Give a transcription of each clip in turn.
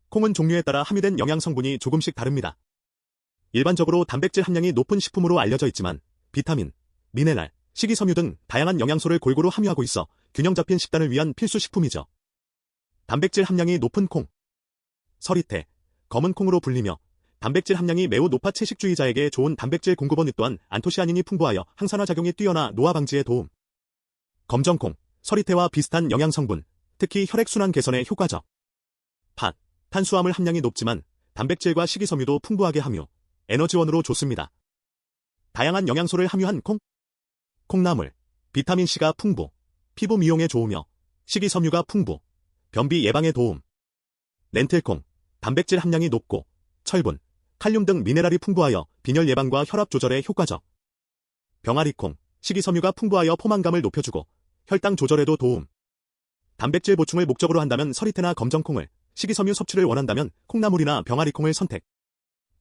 콩은 종류에 따라 함유된 영양 성분이 조금씩 다릅니다. 일반적으로 단백질 함량이 높은 식품으로 알려져 있지만 비타민, 미네랄, 식이섬유 등 다양한 영양소를 골고루 함유하고 있어 균형 잡힌 식단을 위한 필수 식품이죠. 단백질 함량이 높은 콩. 서리태, 검은 콩으로 불리며 단백질 함량이 매우 높아 채식주의자에게 좋은 단백질 공급원 또한 안토시아닌이 풍부하여 항산화 작용이 뛰어나 노화 방지에 도움. 검정콩, 서리태와 비슷한 영양 성분, 특히 혈액순환 개선에 효과적. 팥, 탄수화물 함량이 높지만 단백질과 식이섬유도 풍부하게 함유, 에너지원으로 좋습니다. 다양한 영양소를 함유한 콩. 콩나물, 비타민C가 풍부, 피부 미용에 좋으며 식이섬유가 풍부, 변비 예방에 도움. 렌틸콩, 단백질 함량이 높고 철분, 칼륨 등 미네랄이 풍부하여 빈혈 예방과 혈압 조절에 효과적. 병아리콩, 식이섬유가 풍부하여 포만감을 높여주고 혈당 조절에도 도움. 단백질 보충을 목적으로 한다면 서리태나 검정콩을, 식이섬유 섭취를 원한다면 콩나물이나 병아리콩을 선택.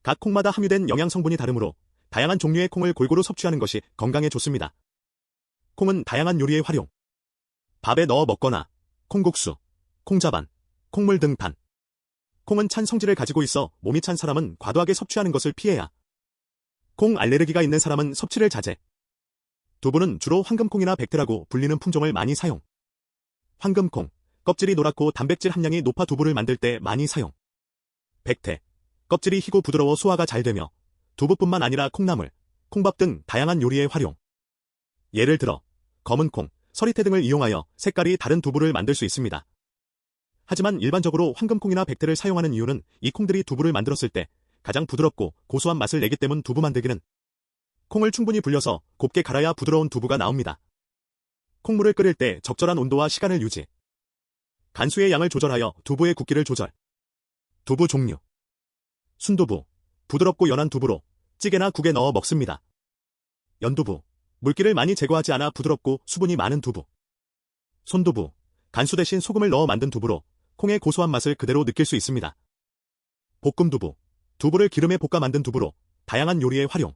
각 콩마다 함유된 영양 성분이 다르므로 다양한 종류의 콩을 골고루 섭취하는 것이 건강에 좋습니다. 콩은 다양한 요리에 활용. 밥에 넣어 먹거나 콩국수, 콩자반, 콩물 등 단. 콩은 찬 성질을 가지고 있어 몸이 찬 사람은 과도하게 섭취하는 것을 피해야. 콩 알레르기가 있는 사람은 섭취를 자제. 두부는 주로 황금콩이나 백태라고 불리는 품종을 많이 사용. 황금콩, 껍질이 노랗고 단백질 함량이 높아 두부를 만들 때 많이 사용. 백태, 껍질이 희고 부드러워 소화가 잘 되며 두부뿐만 아니라 콩나물, 콩밥 등 다양한 요리에 활용. 예를 들어 검은콩, 서리태 등을 이용하여 색깔이 다른 두부를 만들 수 있습니다. 하지만 일반적으로 황금콩이나 백태를 사용하는 이유는 이 콩들이 두부를 만들었을 때 가장 부드럽고 고소한 맛을 내기 때문 두부 만들기는 콩을 충분히 불려서 곱게 갈아야 부드러운 두부가 나옵니다. 콩물을 끓일 때 적절한 온도와 시간을 유지. 간수의 양을 조절하여 두부의 굵기를 조절. 두부 종류. 순두부, 부드럽고 연한 두부로 찌개나 국에 넣어 먹습니다. 연두부, 물기를 많이 제거하지 않아 부드럽고 수분이 많은 두부. 손두부, 간수 대신 소금을 넣어 만든 두부로 콩의 고소한 맛을 그대로 느낄 수 있습니다. 볶음두부, 두부를 기름에 볶아 만든 두부로 다양한 요리에 활용.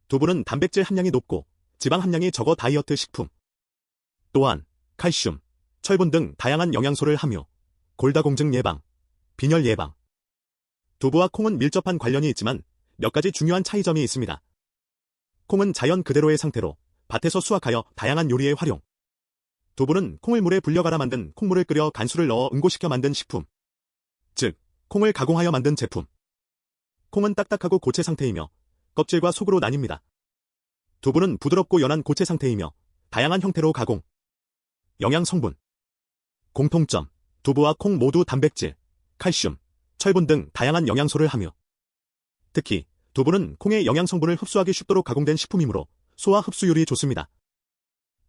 두부는 단백질 함량이 높고 지방 함량이 적어 다이어트 식품. 또한 칼슘, 철분 등 다양한 영양소를 함유, 골다공증 예방, 빈혈 예방. 두부와 콩은 밀접한 관련이 있지만 몇 가지 중요한 차이점이 있습니다. 콩은 자연 그대로의 상태로 밭에서 수확하여 다양한 요리에 활용. 두부는 콩을 물에 불려 갈아 만든 콩물을 끓여 간수를 넣어 응고시켜 만든 식품. 즉, 콩을 가공하여 만든 제품. 콩은 딱딱하고 고체 상태이며 껍질과 속으로 나뉩니다. 두부는 부드럽고 연한 고체 상태이며 다양한 형태로 가공. 영양 성분. 공통점, 두부와 콩 모두 단백질, 칼슘, 철분 등 다양한 영양소를 함유. 특히 두부는 콩의 영양 성분을 흡수하기 쉽도록 가공된 식품이므로 소화 흡수율이 좋습니다.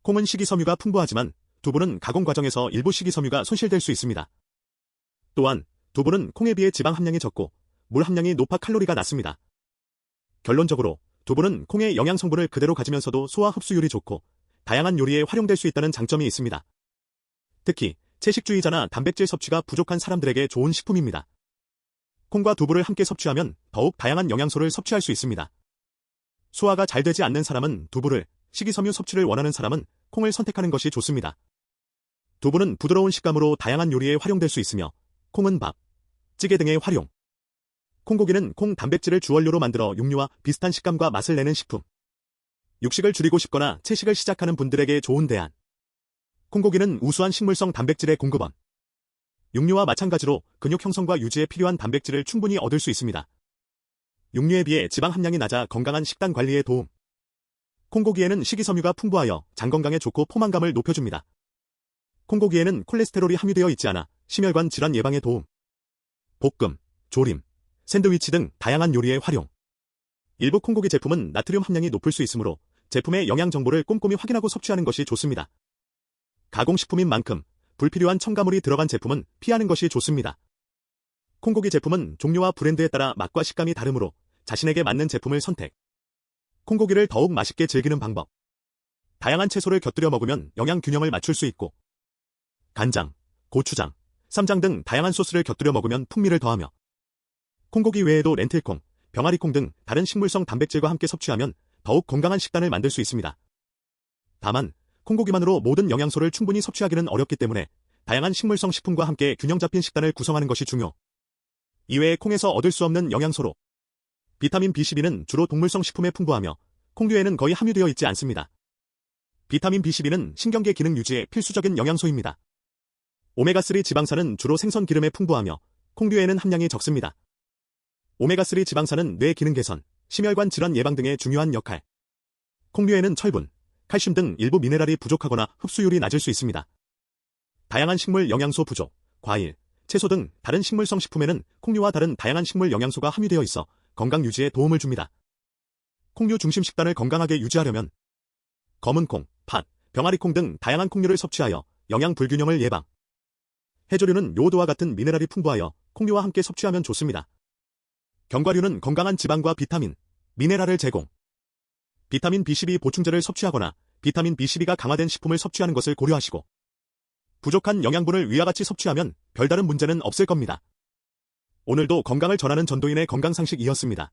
콩은 식이섬유가 풍부하지만 두부는 가공 과정에서 일부 식이섬유가 손실될 수 있습니다. 또한 두부는 콩에 비해 지방 함량이 적고 물 함량이 높아 칼로리가 낮습니다. 결론적으로 두부는 콩의 영양 성분을 그대로 가지면서도 소화 흡수율이 좋고 다양한 요리에 활용될 수 있다는 장점이 있습니다. 특히 채식주의자나 단백질 섭취가 부족한 사람들에게 좋은 식품입니다. 콩과 두부를 함께 섭취하면 더욱 다양한 영양소를 섭취할 수 있습니다. 소화가 잘 되지 않는 사람은 두부를, 식이섬유 섭취를 원하는 사람은 콩을 선택하는 것이 좋습니다. 두부는 부드러운 식감으로 다양한 요리에 활용될 수 있으며 콩은 밥, 찌개 등에 활용. 콩고기는 콩 단백질을 주원료로 만들어 육류와 비슷한 식감과 맛을 내는 식품. 육식을 줄이고 싶거나 채식을 시작하는 분들에게 좋은 대안. 콩고기는 우수한 식물성 단백질의 공급원. 육류와 마찬가지로 근육 형성과 유지에 필요한 단백질을 충분히 얻을 수 있습니다. 육류에 비해 지방 함량이 낮아 건강한 식단 관리에 도움. 콩고기에는 식이섬유가 풍부하여 장 건강에 좋고 포만감을 높여줍니다. 콩고기에는 콜레스테롤이 함유되어 있지 않아 심혈관 질환 예방에 도움. 볶음, 조림, 샌드위치 등 다양한 요리에 활용. 일부 콩고기 제품은 나트륨 함량이 높을 수 있으므로 제품의 영양 정보를 꼼꼼히 확인하고 섭취하는 것이 좋습니다. 가공식품인 만큼 불필요한 첨가물이 들어간 제품은 피하는 것이 좋습니다. 콩고기 제품은 종류와 브랜드에 따라 맛과 식감이 다르므로 자신에게 맞는 제품을 선택. 콩고기를 더욱 맛있게 즐기는 방법. 다양한 채소를 곁들여 먹으면 영양 균형을 맞출 수 있고 간장, 고추장, 쌈장 등 다양한 소스를 곁들여 먹으면 풍미를 더하며 콩고기 외에도 렌틸콩, 병아리콩 등 다른 식물성 단백질과 함께 섭취하면 더욱 건강한 식단을 만들 수 있습니다. 다만 콩고기만으로 모든 영양소를 충분히 섭취하기는 어렵기 때문에 다양한 식물성 식품과 함께 균형 잡힌 식단을 구성하는 것이 중요. 이외에 콩에서 얻을 수 없는 영양소로 비타민 B12는 주로 동물성 식품에 풍부하며 콩류에는 거의 함유되어 있지 않습니다. 비타민 B12는 신경계 기능 유지에 필수적인 영양소입니다. 오메가3 지방산은 주로 생선 기름에 풍부하며 콩류에는 함량이 적습니다. 오메가3 지방산은 뇌 기능 개선, 심혈관 질환 예방 등의 중요한 역할. 콩류에는 철분, 칼슘 등 일부 미네랄이 부족하거나 흡수율이 낮을 수 있습니다. 다양한 식물 영양소 부족, 과일, 채소 등 다른 식물성 식품에는 콩류와 다른 다양한 식물 영양소가 함유되어 있어 건강 유지에 도움을 줍니다. 콩류 중심 식단을 건강하게 유지하려면 검은콩, 팥, 병아리콩 등 다양한 콩류를 섭취하여 영양 불균형을 예방. 해조류는 요오드와 같은 미네랄이 풍부하여 콩류와 함께 섭취하면 좋습니다. 견과류는 건강한 지방과 비타민, 미네랄을 제공. 비타민 B12 보충제를 섭취하거나 비타민 B12가 강화된 식품을 섭취하는 것을 고려하시고 부족한 영양분을 위와 같이 섭취하면 별다른 문제는 없을 겁니다. 오늘도 건강을 전하는 전도인의 건강상식이었습니다.